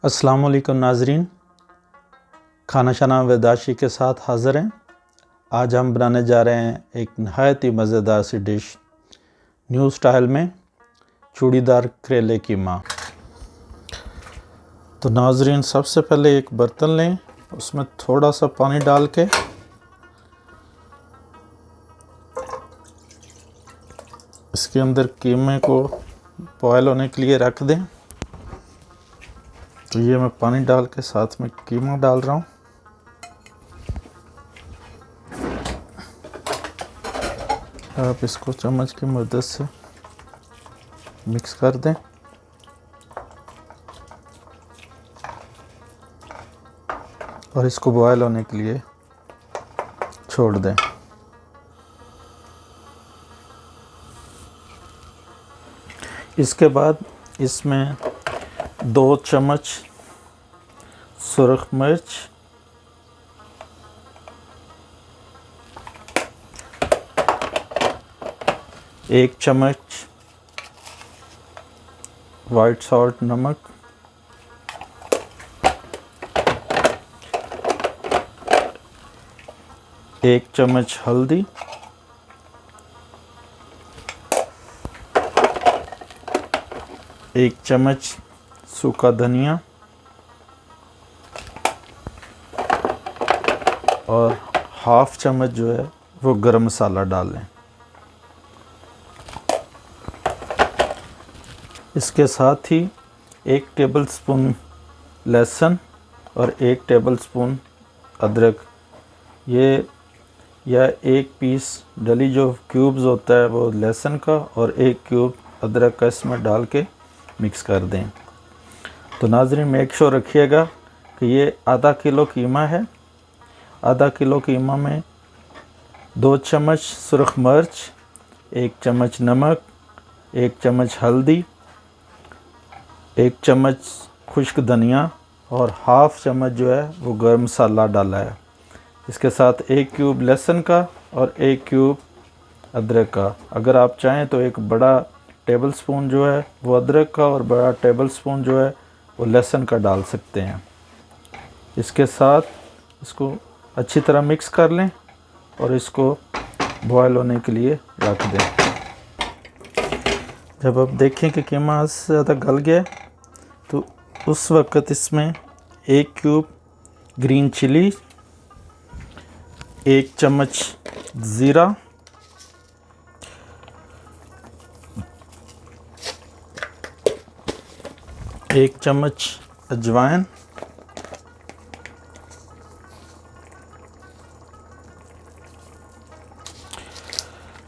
अस्सलाम वालेकुम नाज़रीन, खाना शाना वेदाशी के साथ हाज़िर हैं। आज हम बनाने जा रहे हैं एक नहायत ही मज़ेदार सी डिश न्यू स्टाइल में, चूड़ीदार करेले कीमा। तो नाज़रीन, सबसे पहले एक बर्तन लें, उसमें थोड़ा सा पानी डाल के इसके अंदर कीमे को बॉयल होने के लिए रख दें। तो ये मैं पानी डाल के साथ में कीमा डाल रहा हूँ। आप इसको चम्मच की मदद से मिक्स कर दें। और इसको बॉयल होने के लिए छोड़ दें। इसके बाद इसमें 2 चम्मच सुरख मिर्च, 1 चम्मच वाइट सॉल्ट नमक, 1 चम्मच हल्दी, 1 चम्मच सूखा धनिया और हाफ चम्मच जो है वो गरम मसाला डाल लें। इसके साथ ही 1 टेबलस्पून लहसुन और 1 टेबलस्पून अदरक, ये या 1 पीस डली जो क्यूब्स होता है वो लहसुन का और 1 क्यूब अदरक का इसमें डाल के मिक्स कर दें। तो नाज़रीन, मेक श्योर रखिएगा कि ये आधा किलो कीमा है। आधा किलो कीमा में 2 चम्मच सुरख मिर्च, 1 चम्मच नमक, 1 चम्मच हल्दी, 1 चम्मच खुश्क धनिया और हाफ चम्मच जो है वो गरम मसाला डाला है। इसके साथ 1 क्यूब लहसुन का और 1 क्यूब अदरक का। अगर आप चाहें तो एक बड़ा टेबलस्पून जो है वो अदरक का और बड़ा टेबलस्पून जो है वो लहसुन का डाल सकते हैं। इसके साथ इसको अच्छी तरह मिक्स कर लें और इसको बॉयल होने के लिए रख दें। जब आप देखें कि कीमा से ज़्यादा गल गया तो उस वक़्त इसमें 1 क्यूब ग्रीन चिली, 1 चम्मच ज़ीरा, 1 चम्मच अजवाइन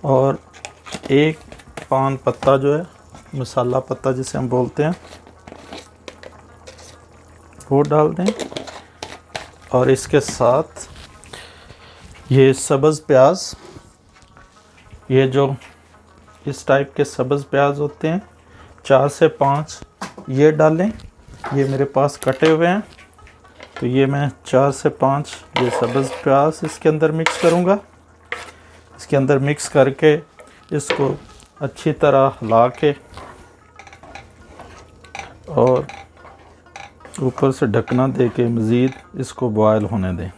और 1 पान पत्ता जो है, मसाला पत्ता जिसे हम बोलते हैं, वो डाल दें। और इसके साथ ये सब्ज़ प्याज, ये जो इस टाइप के सब्ज़ प्याज होते हैं, 4 से 5 ये डालें। ये मेरे पास कटे हुए हैं, तो ये मैं 4 से 5 ये सब्ज़ प्याज इसके अंदर मिक्स करूँगा। इसके अंदर मिक्स करके इसको अच्छी तरह हिला के और ऊपर से ढकना दे के मज़ीद इसको बॉयल होने दें।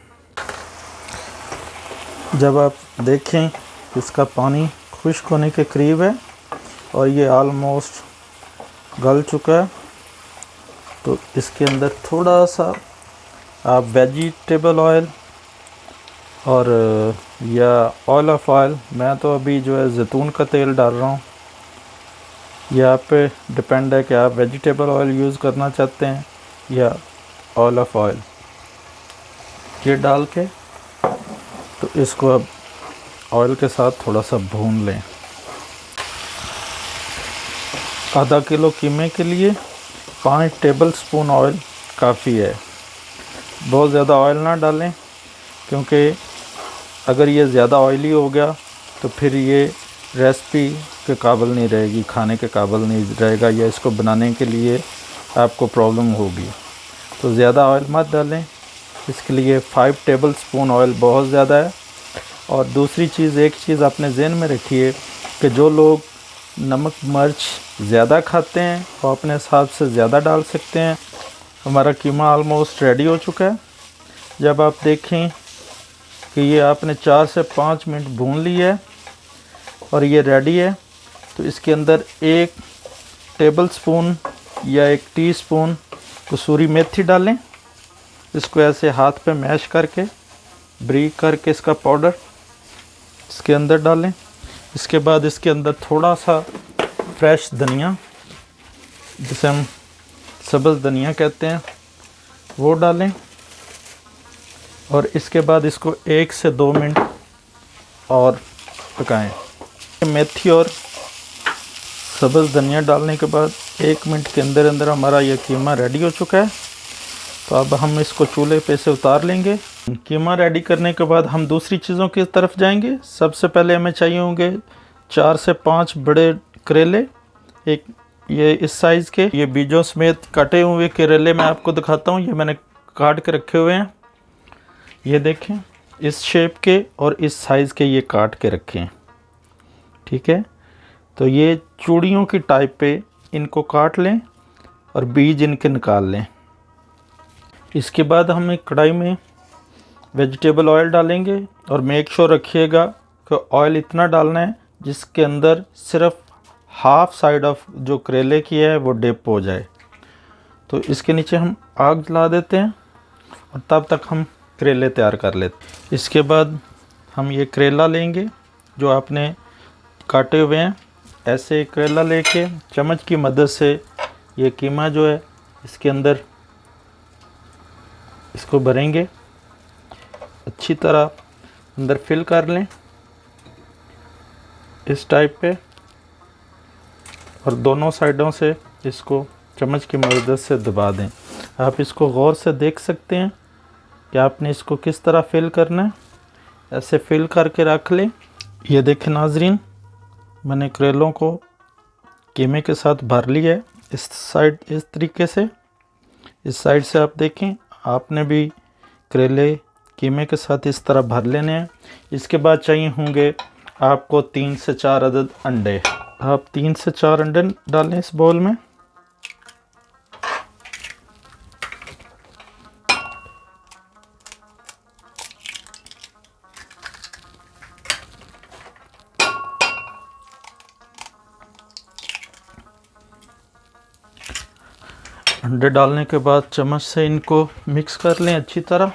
जब आप देखें इसका पानी खुश्क होने के करीब है और ये आलमोस्ट गल चुका है, तो इसके अंदर थोड़ा सा आप वेजिटेबल ऑयल और या ऑयल ऑफ ऑयल, मैं तो अभी जो है ज़ैतून का तेल डाल रहा हूँ, यह आप पे डिपेंड है कि आप वेजिटेबल ऑयल यूज़ करना चाहते हैं या ऑयल ऑफ ऑयल। ये डाल के तो इसको अब ऑयल के साथ थोड़ा सा भून लें। आधा किलो कीमे के लिए 5 टेबलस्पून ऑयल काफ़ी है। बहुत ज़्यादा ऑयल ना डालें, क्योंकि अगर ये ज़्यादा ऑयली हो गया तो फिर ये रेसिपी के काबिल नहीं रहेगी, खाने के काबिल नहीं रहेगा, या इसको बनाने के लिए आपको प्रॉब्लम होगी। तो ज़्यादा ऑयल मत डालें, इसके लिए 5 टेबलस्पून ऑयल बहुत ज़्यादा है। और दूसरी चीज़, एक चीज़ अपने ज़हन में रखिए कि जो लोग नमक मिर्च ज़्यादा खाते हैं वो अपने हिसाब से ज़्यादा डाल सकते हैं, हमारा कीमा ऑलमोस्ट रेडी हो चुका है। जब आप देखें कि ये आपने 4 से 5 मिनट भून लिया है और ये रेडी है, तो इसके अंदर 1 टेबलस्पून या 1 टीस्पून कसूरी मेथी डालें। इसको ऐसे हाथ पे मैश करके ब्रीक करके इसका पाउडर इसके अंदर डालें। इसके बाद इसके अंदर थोड़ा सा फ्रेश धनिया, जिसे हम सब्ज़ धनिया कहते हैं, वो डालें। और इसके बाद इसको 1 से 2 मिनट और पकाएं। मेथी और सब्ज़ धनिया डालने के बाद 1 मिनट के अंदर अंदर हमारा ये कीमा रेडी हो चुका है। तो अब हम इसको चूल्हे पे से उतार लेंगे। कीमा रेडी करने के बाद हम दूसरी चीज़ों की तरफ जाएंगे। सबसे पहले हमें चाहिए होंगे 4 से 5 बड़े करेले, एक ये इस साइज़ के, ये बीजों समेत कटे हुए करेले मैं आपको दिखाता हूँ। ये मैंने काट के रखे हुए हैं, ये देखें इस शेप के और इस साइज़ के ये काट के रखे हैं, ठीक है। तो ये चूड़ियों की टाइप पे इनको काट लें और बीज इनके निकाल लें। इसके बाद हम एक कढ़ाई में वेजिटेबल ऑयल डालेंगे और मेक श्योर रखिएगा कि ऑयल इतना डालना है जिसके अंदर सिर्फ हाफ साइड ऑफ जो करेले की है वो डिप हो जाए। तो इसके नीचे हम आग जला देते हैं और तब तक हम करेले तैयार कर लेते। इसके बाद हम ये करेला लेंगे जो आपने काटे हुए हैं। ऐसे करेला लेके चम्मच की मदद से ये कीमा जो है इसके अंदर इसको भरेंगे, अच्छी तरह अंदर फिल कर लें इस टाइप पे, और दोनों साइडों से इसको चम्मच की मदद से दबा दें। आप इसको गौर से देख सकते हैं कि आपने इसको किस तरह फिल करना है। ऐसे फिल करके रख लें। ये देखें नाजरीन, मैंने करेलों को कीमे के साथ भर लिया है इस साइड, इस तरीके से। इस साइड से आप देखें, आपने भी करेले कीमे के साथ इस तरह भर लेने हैं। इसके बाद चाहिए होंगे आपको 3 से 4 अदद अंडे। आप 3 से 4 अंडे डालें इस बाउल में। अंडे डालने के बाद चम्मच से इनको मिक्स कर लें अच्छी तरह।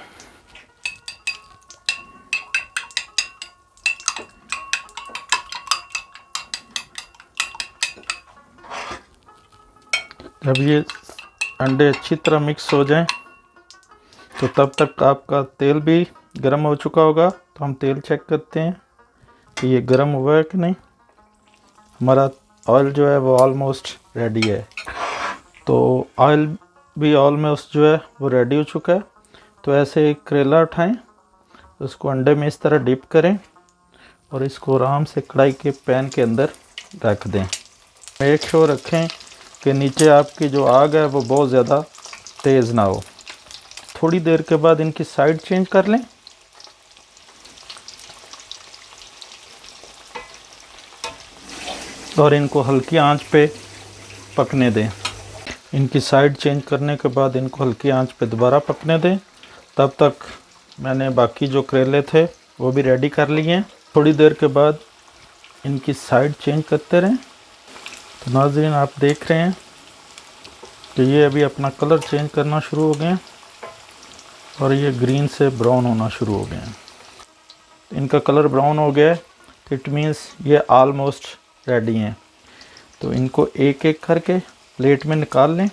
जब ये अंडे अच्छी तरह मिक्स हो जाएं तो तब तक आपका तेल भी गर्म हो चुका होगा। तो हम तेल चेक करते हैं कि ये गर्म हुआ है कि नहीं। हमारा ऑयल जो है वो ऑलमोस्ट रेडी है। तो ऑयल भी ऑलमोस्ट जो है वो रेडी हो चुका है। तो ऐसे एक करेला उठाएं, उसको अंडे में इस तरह डिप करें और इसको आराम से कढ़ाई के पैन के अंदर रख दें। मेक श्योर रखें कि नीचे आपकी जो आग है वो बहुत ज़्यादा तेज़ ना हो। थोड़ी देर के बाद इनकी साइड चेंज कर लें। और इनको हल्की आंच पे पकने दें। इनकी साइड चेंज करने के बाद इनको हल्की आंच पे दोबारा पकने दें। तब तक मैंने बाकी जो करेले थे वो भी रेडी कर लिए हैं। थोड़ी देर के बाद इनकी साइड चेंज करते रहें। तो नाज़रीन, आप देख रहे हैं कि ये अभी अपना कलर चेंज करना शुरू हो गए हैं और ये ग्रीन से ब्राउन होना शुरू हो गए हैं। इनका कलर ब्राउन हो गया है, इट मीन्स ये ऑलमोस्ट रेडी हैं। तो इनको एक एक करके प्लेट में निकाल लें।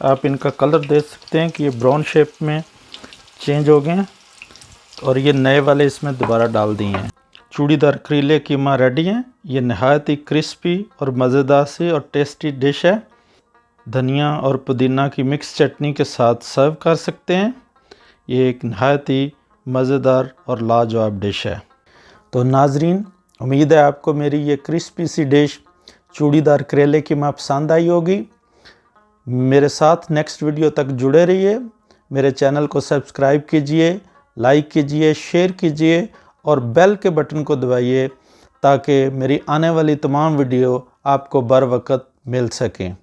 आप इनका कलर देख सकते हैं कि ये ब्राउन शेप में चेंज हो गए हैं और ये नए वाले इसमें दोबारा डाल दिए हैं। चूड़ीदार करेले कीमा रेडी हैं। ये नहायत ही क्रिस्पी और मज़ेदार सी और टेस्टी डिश है। धनिया और पुदीना की मिक्स चटनी के साथ सर्व कर सकते हैं। ये एक नहायत ही मज़ेदार और लाजवाब डिश है। तो नाजरीन, उम्मीद है आपको मेरी ये क्रिस्पी सी डिश चूड़ीदार करेले कीमा पसंद आई होगी। मेरे साथ नेक्स्ट वीडियो तक जुड़े रहिए। मेरे चैनल को सब्सक्राइब कीजिए, लाइक कीजिए, शेयर कीजिए और बेल के बटन को दबाइए ताकि मेरी आने वाली तमाम वीडियो आपको बर वक्त मिल सकें।